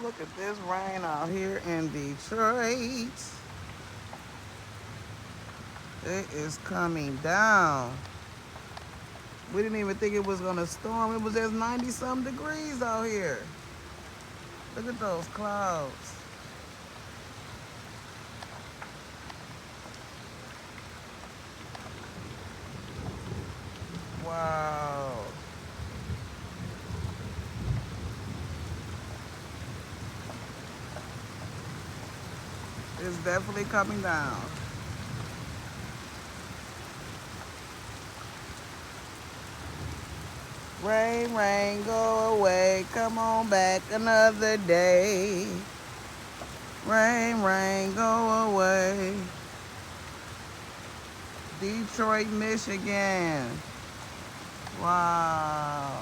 Look at this rain out here in Detroit. It is coming down. We didn't even think it was gonna storm. It was just 90 some degrees out here. Look at those clouds. Wow. It's definitely coming down. Rain, rain, go away. Come on back another day. Rain, rain, go away. Detroit, Michigan. Wow.